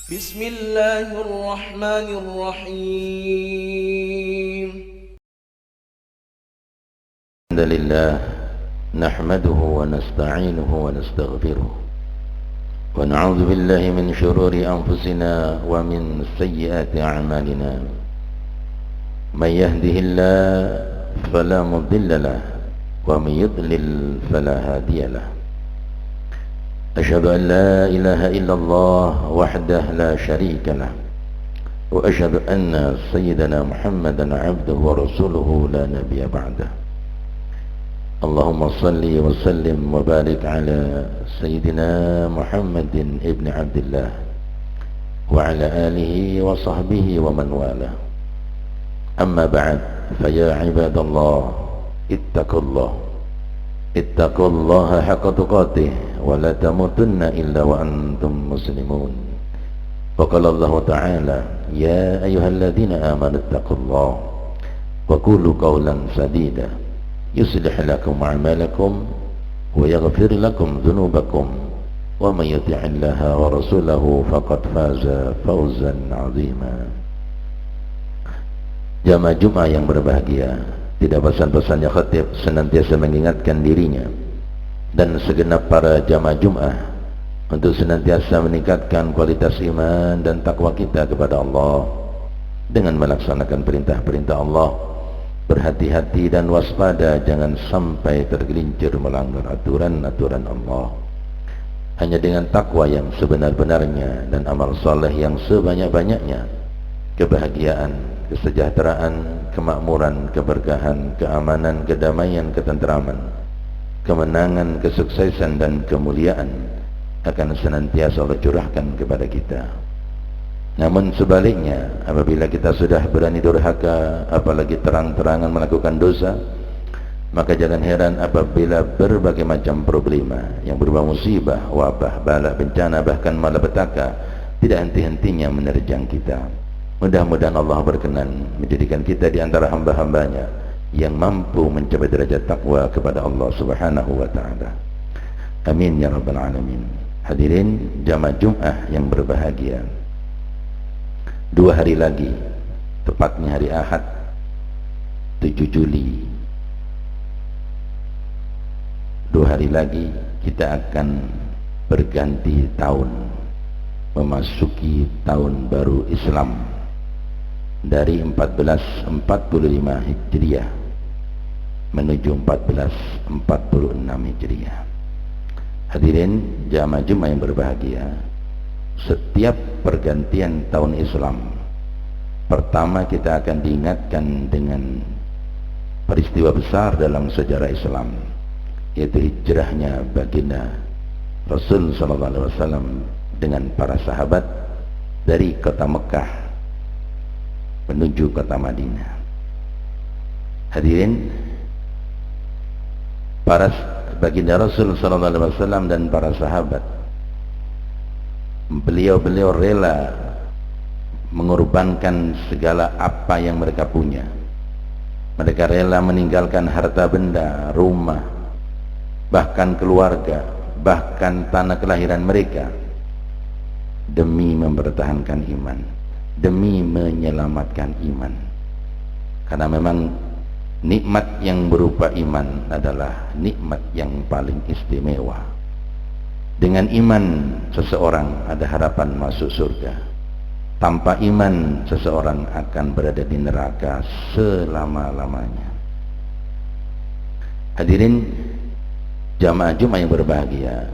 بسم الله الرحمن الرحيم. الحمد لله نحمده ونستعينه ونستغفره ونعوذ بالله من شرور أنفسنا ومن سيئات أعمالنا. من يهده الله فلا مضل له ومن يضلل فلا هادي له. أشهد أن لا إله إلا الله وحده لا شريك له وأشهد أن سيدنا محمدا عبده ورسوله لا نبي بعده. اللهم صل وسلم وبارك على سيدنا محمد ابن عبد الله وعلى آله وصحبه ومن والاه. أما بعد، فيا عباد الله اتقوا الله حق تقاته ولا تموتن إلا وأنتم مسلمون. وقال الله تعالى: يا أيها الذين آمنوا اتقوا الله وقولوا قولا سديدا يصلح لكم أعمالكم ويغفر لكم ذنوبكم ومن يطع الله ورسوله فقد فاز فوزا عظيما. Jamaah Jumat yang berbahagia, tidak bosan-bosannya khatib senantiasa mengingatkan dirinya dan segenap para jamaah Jumat untuk senantiasa meningkatkan kualitas iman dan takwa kita kepada Allah dengan melaksanakan perintah-perintah Allah, berhati-hati dan waspada jangan sampai tergelincir melanggar aturan-aturan Allah. Hanya dengan takwa yang sebenar-benarnya dan amal soleh yang sebanyak-banyaknya, kebahagiaan, kesejahteraan, kemakmuran, keberkahan, keamanan, kedamaian, ketenteraman, kemenangan, kesuksesan dan kemuliaan akan senantiasa Allah curahkan kepada kita. Namun sebaliknya, apabila kita sudah berani durhaka, apalagi terang-terangan melakukan dosa, maka jangan heran apabila berbagai macam problema yang berupa musibah, wabah, bala, bencana, bahkan malapetaka tidak henti-hentinya menerjang kita. Mudah-mudahan Allah berkenan menjadikan kita di antara hamba-hambanya yang mampu mencapai derajat takwa kepada Allah Subhanahu wa ta'ala. Amin ya rabbal alamin. Hadirin jamaah Jumat yang berbahagia, 2 hari lagi, tepatnya hari Ahad 7 Juli, 2 hari lagi kita akan berganti tahun, memasuki tahun baru Islam dari 1445 Hijriah menuju 1446 Hijriah. Hadirin jamaah Jumat yang berbahagia, setiap pergantian tahun Islam, pertama kita akan diingatkan dengan peristiwa besar dalam sejarah Islam, yaitu hijrahnya baginda Rasul SAW dengan para sahabat dari kota Mekah menuju kota Madinah. Hadirin, para baginda Rasul SAW dan para sahabat, beliau rela mengorbankan segala apa yang mereka punya. Mereka rela meninggalkan harta benda, rumah, bahkan keluarga, bahkan tanah kelahiran mereka demi mempertahankan iman, demi menyelamatkan iman. Karena memang nikmat yang berupa iman adalah nikmat yang paling istimewa. Dengan iman seseorang ada harapan masuk surga. Tanpa iman seseorang akan berada di neraka selama-lamanya. Hadirin jamaah Jumat yang berbahagia,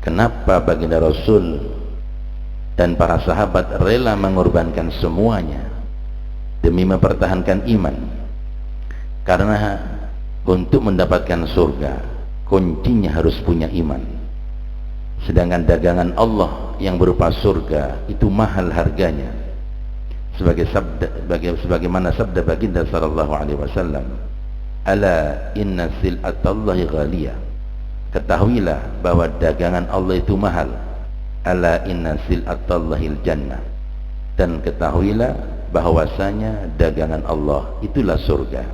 kenapa baginda Rasul dan para sahabat rela mengorbankan semuanya demi mempertahankan iman? Karena untuk mendapatkan surga kuncinya harus punya iman. Sedangkan dagangan Allah yang berupa surga itu mahal harganya. Sebagaimana sabda baginda sallallahu alaihi wasallam, "Ala inna sil'atallahi ghaliyah." Ketahuilah bahwa dagangan Allah itu mahal. Ala inna sil'atallahil jannah. Dan ketahuilah bahwasanya dagangan Allah itulah surga.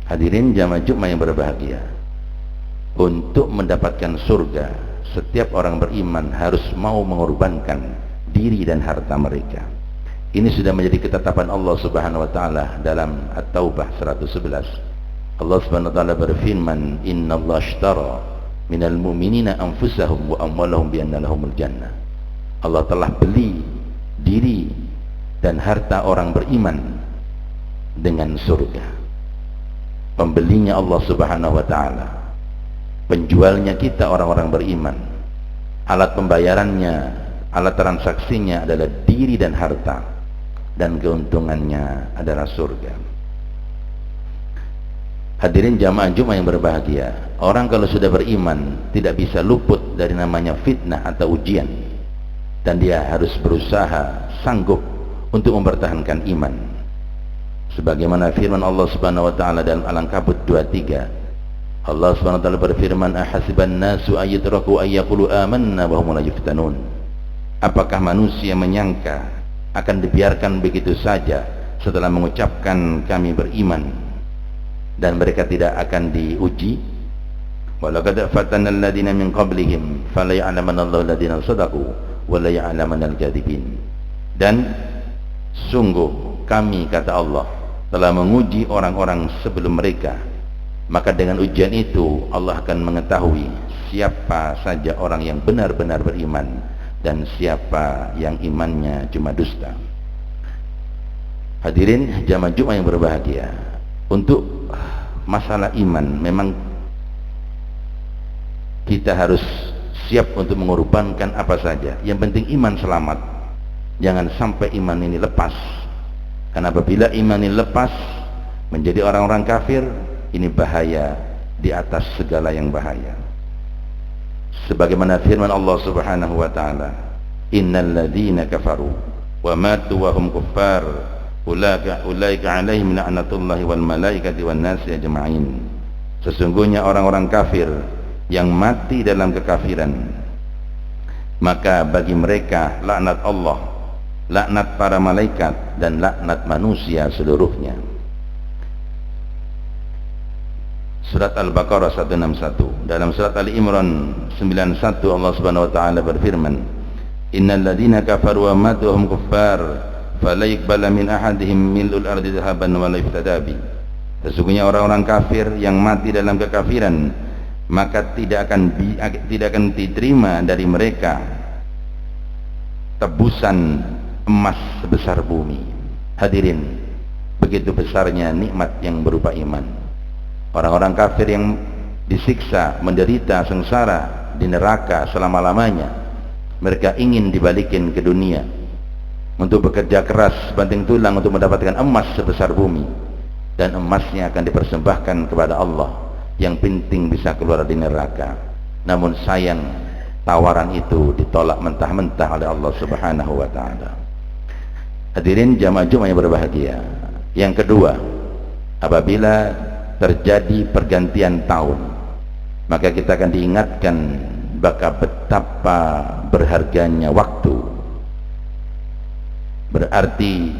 Hadirin jamaah Jumat yang berbahagia, untuk mendapatkan surga setiap orang beriman harus mau mengorbankan diri dan harta mereka. Ini sudah menjadi ketetapan Allah Subhanahu wa taala dalam At-Taubah 111. Allah Subhanahu wa taala berfirman, "Innallaha ashtara minal mu'minina anfusahum wa amwalahum bi anna lahumul jannah." Allah telah beli diri dan harta orang beriman dengan surga. Pembelinya Allah Subhanahu wa taala, penjualnya kita orang-orang beriman. Alat pembayarannya, alat transaksinya adalah diri dan harta, dan keuntungannya adalah surga. Hadirin jamaah Jumat yang berbahagia, orang kalau sudah beriman tidak bisa luput dari namanya fitnah atau ujian, dan dia harus berusaha sanggup untuk mempertahankan iman. Sebagaimana firman Allah Subhanahu wa taala dalam Al-Ankabut 23, Allah Subhanahu wa taala berfirman, "Ahasiban nasu ayatraku ayyaqulu amanna wa hum la yuftanun." Apakah manusia menyangka akan dibiarkan begitu saja setelah mengucapkan kami beriman dan mereka tidak akan diuji? Walaqad fatanna alladziina min qablihim fala ya'lamanna Allahu alladziina shadaqu wa la ya'lamanna al-kadzibin. Dan sungguh kami, kata Allah, telah menguji orang-orang sebelum mereka, maka dengan ujian itu Allah akan mengetahui siapa saja orang yang benar-benar beriman dan siapa yang imannya cuma dusta. Hadirin jamaah Jumat yang berbahagia, untuk masalah iman memang kita harus siap untuk mengorbankan apa saja. Yang penting iman selamat, jangan sampai iman ini lepas. Karena apabila iman ini lepas menjadi orang-orang kafir, ini bahaya di atas segala yang bahaya. Sebagaimana firman Allah Subhanahu wa taala, "Innal ladzina kafaru wa matu wa hum kuffar ulaika 'alaihim la'natullahi wal malaikati wan nasi ajma'in." Sesungguhnya orang-orang kafir yang mati dalam kekafiran, maka bagi mereka laknat Allah, laknat para malaikat, dan laknat manusia seluruhnya. Surat Al-Baqarah 161. Dalam surat Ali Imran 91 Allah Subhanahu wa taala berfirman, "Innal ladzina kafaru wa matu hum kuffar fala yuqbala min ahadihim mil'ul ardi dhahaban wa la yuftada bi." Sesungguhnya orang-orang kafir yang mati dalam kekafiran, maka tidak akan diterima dari mereka tebusan emas sebesar bumi. Hadirin, begitu besarnya nikmat yang berupa iman. Orang-orang kafir yang disiksa, menderita, sengsara di neraka selama-lamanya, mereka ingin dibalikin ke dunia untuk bekerja keras banting tulang untuk mendapatkan emas sebesar bumi, dan emasnya akan dipersembahkan kepada Allah yang penting bisa keluar dari neraka. Namun sayang, tawaran itu ditolak mentah-mentah oleh Allah Subhanahu wa taala. Hadirin jamaah Jumat yang berbahagia, yang kedua, apabila terjadi pergantian tahun, maka kita akan diingatkan betapa berharganya waktu. Berarti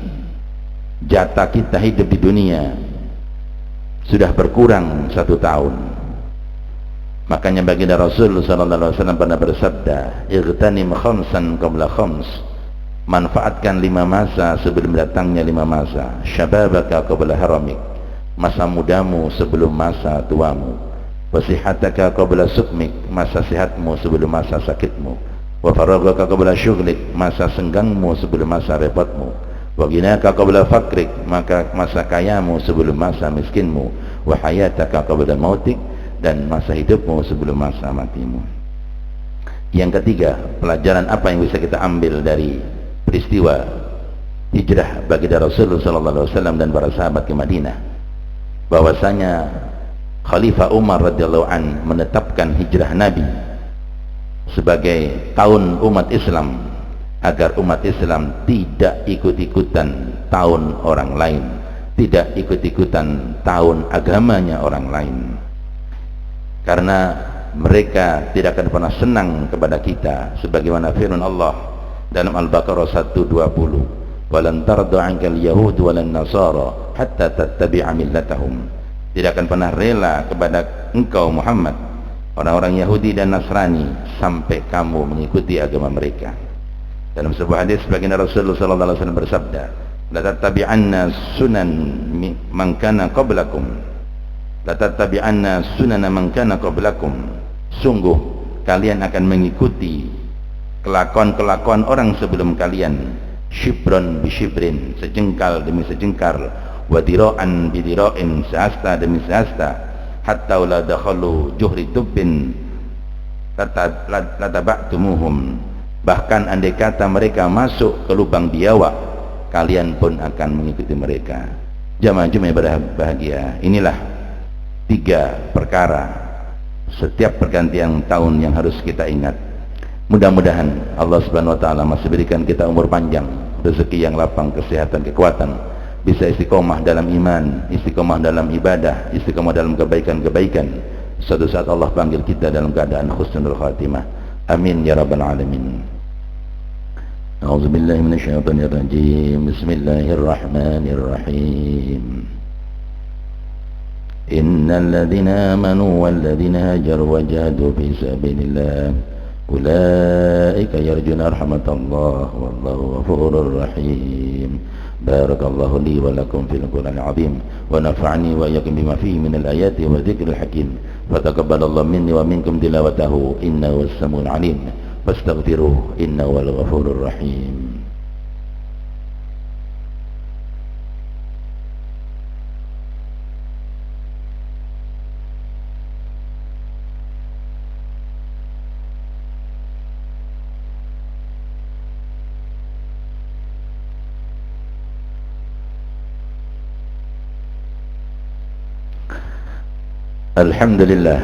jatah kita hidup di dunia sudah berkurang 1 tahun. Makanya baginda Rasul sallallahu alaihi wasallam pernah bersabda, "Igtanim khamsan qabla khams." Manfaatkan 5 masa sebelum datangnya 5 masa. Syababaka qabla haramik. Masa mudamu sebelum masa tuamu. Wasihataka qabla sukmik. Masa sehatmu sebelum masa sakitmu. Wa faragaka qabla syughlik. Masa senggangmu sebelum masa repotmu. Wa ghinaka qabla fakrik. Maka masa kayamu sebelum masa miskinmu. Wa hayataka qabla mautik. Dan masa hidupmu sebelum masa matimu. Yang ketiga, pelajaran apa yang bisa kita ambil dari peristiwa hijrah baginda Rasulullah sallallahu alaihi wasallam dan para sahabat ke Madinah? Bahwasanya Khalifah Umar radhiyallahu an menetapkan hijrah Nabi sebagai tahun umat Islam, agar umat Islam tidak ikut-ikutan tahun orang lain, tidak ikut-ikutan tahun agamanya orang lain, karena mereka tidak akan pernah senang kepada kita. Sebagaimana firman Allah dalam Al-Baqarah 120, "Walan tarda 'ankal yahud walan nasara hatta tattabi'a millatahum." Tidak akan pernah rela kepada engkau Muhammad orang-orang Yahudi dan Nasrani sampai kamu mengikuti agama mereka. Dalam sebuah hadis baginda Rasulullah sallallahu alaihi wasallam bersabda, la tattabi'anna sunan man kana qablakum, la tattabi'anna sunana man kana qablakum, sungguh kalian akan mengikuti kelakuan-kelakuan orang sebelum kalian, shibron bi shibrin, sejengkal demi sejengkal, wa dira'an bi dira'in, seasta demi seasta, hatta la dakhalu juhri dubbin lataba'tumuhum, bahkan andai kata mereka masuk ke lubang biawak, kalian pun akan mengikuti mereka. Jamaah Jumat berbahagia, inilah 3 perkara setiap pergantian tahun yang harus kita ingat. Mudah-mudahan Allah Subhanahu wa taala masih berikan kita umur panjang, rezeki yang lapang, kesehatan, kekuatan, bisa istiqomah dalam iman, istiqomah dalam ibadah, istiqomah dalam kebaikan-kebaikan. Suatu saat Allah panggil kita dalam keadaan husnul khatimah. Amin ya rabbal alamin. A'udzubillahi minasyaitonir rajim. Bismillahirrahmanirrahim. Innal ladzina amanu wal ladzina hajaru wa jahadu fi sabilillah ulaika yarjuna rahmatallah wallahu ghafurur rahim. Barakallahu li wa lakum fil Qur'anil azim wa nafa'ani wa iyyakum bima fihi minal ayati wa dzikril hakim. Fataqabbalallahu minni wa minkum tilawatahu innahu was-sami'ul 'alim. Fastaghfiruhu innahu wal ghafurur rahim. Alhamdulillah,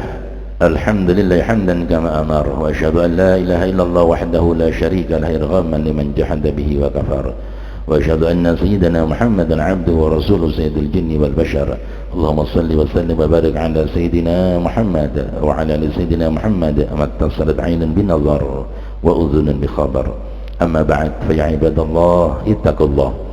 alhamdulillah hamdan kama amar, wa asyhadu an la ilaha illallah wahdahu la syarika lah irghaman liman jahada bihi wa kafar, wa asyhadu anna sayyidina Muhammadan abduhu wa rasuluhu sayyidil jinni wal bashar. Allahumma salli wa sallim wa barik ala sayyidina Muhammad wa ala ali sayyidina Muhammad ma tasalat 'ainun bin nazar wa udhunun bi khabar. Amma ba'd, fa ya ibadallah ittaqullah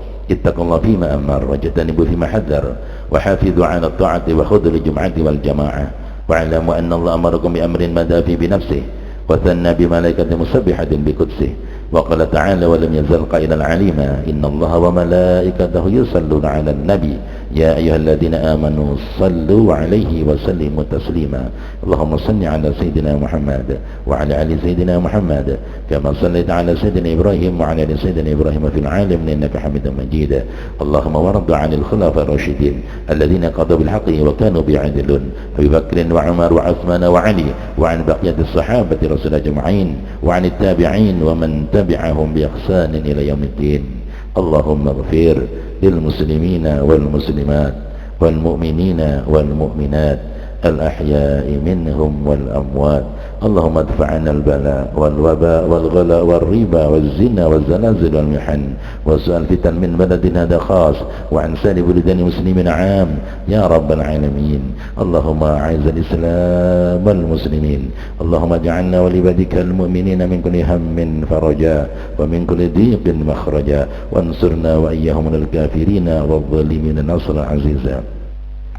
fima amar wajtanibu fima hadar wa hafidhu 'ala at-ta'ati wa khudhu al-jum'ati wal jama'ah wa 'alamu anna Allah amarakum bi amrin madafi bi nafsihi wa thanna bi malaikatin musabbihatin bi qudsihi wa qala ta'ala wa lam yazal qailan 'alima inna Allah wa malaikatahu yusalluna 'alan nabi ya ayyuhalladzina amanu sallu 'alaihi wa sallimu taslima. Allahumma salli 'ala sayyidina Muhammad wa 'ala ali sayyidina Muhammad kama sallaita 'ala sayyidina Ibrahim wa 'ala ali sayyidina Ibrahim fil 'alamin innaka Hamidum Majid. Allahumma warḍi 'anil khulafa'ir rasyidin alladhina qadaw bil haqqi wa kanu bi'adlin Abi Bakr wa Umar wa Uthman wa Ali wa 'an baqiyatis sahabati Rasulullah ajma'in wa 'anit tabi'in wa man tabi'ahum bi ihsan ila yaumiddin. Allahumma ighfir lil muslimina wal muslimat wal mu'minina wal mu'minat al ahya'i minhum wal amwat. Allahumma adfa'na al bala wal waba wal ghala wal riba wal zina wal zalazil wal mihan wa su'al fitan min baladin hada khas wa an sali buldani muslimin 'am ya rabbal alamin. Allahumma a'izz al islam wal muslimin. Allahumma ij'alna wa li ibadika al mu'minina min kulli hammin faraja wa min kulli dhiqin makhraja wansurna wa iyyahum al kafirina wal zalimin nasran aziza.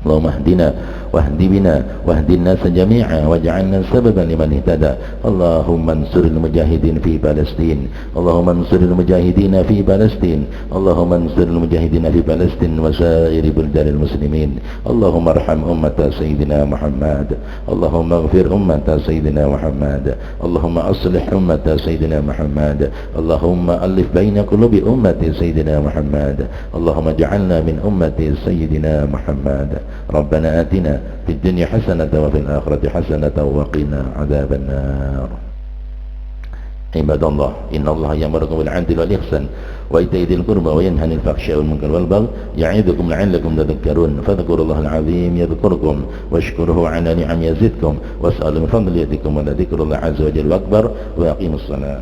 Allahumma hdina wahdi bina wahdi an-nas jami'a waj'alna sababan liman ihtada. Allahumma ansuril mujahidin fi Palestin. Allahumma ansuril mujahidin fi Palestin. Allahumma ansuril mujahidin fi Palestin wa sa'iri buldanil muslimin. Allahumma arham ummata sayyidina Muhammad. Allahumma ighfir ummata sayyidina Muhammad. Allahumma aslih ummata sayyidina Muhammad. Allahumma alif baina qulubi ummati sayyidina Muhammad. Allahumma ij'alna min ummati sayyidina Muhammad. Rabbana atina fid dunya hasanatan wa fil akhirati hasanatan wa qina adzaban nar. Ibadallah, innallaha ya'murukum bil 'adli wal ihsan wa ita'i dzil qurba wa yanha 'anil fahsya'i wal munkari wal baghi ya'idukum la'allakum tadhakkarun. Fadhkurullahal 'azim yadhkurkum washkuruhu 'ala ni'amihi yazidkum was'alu min fadli yatikum wa la dzikrullahi 'azza wa jalla akbar wa aqimus salat.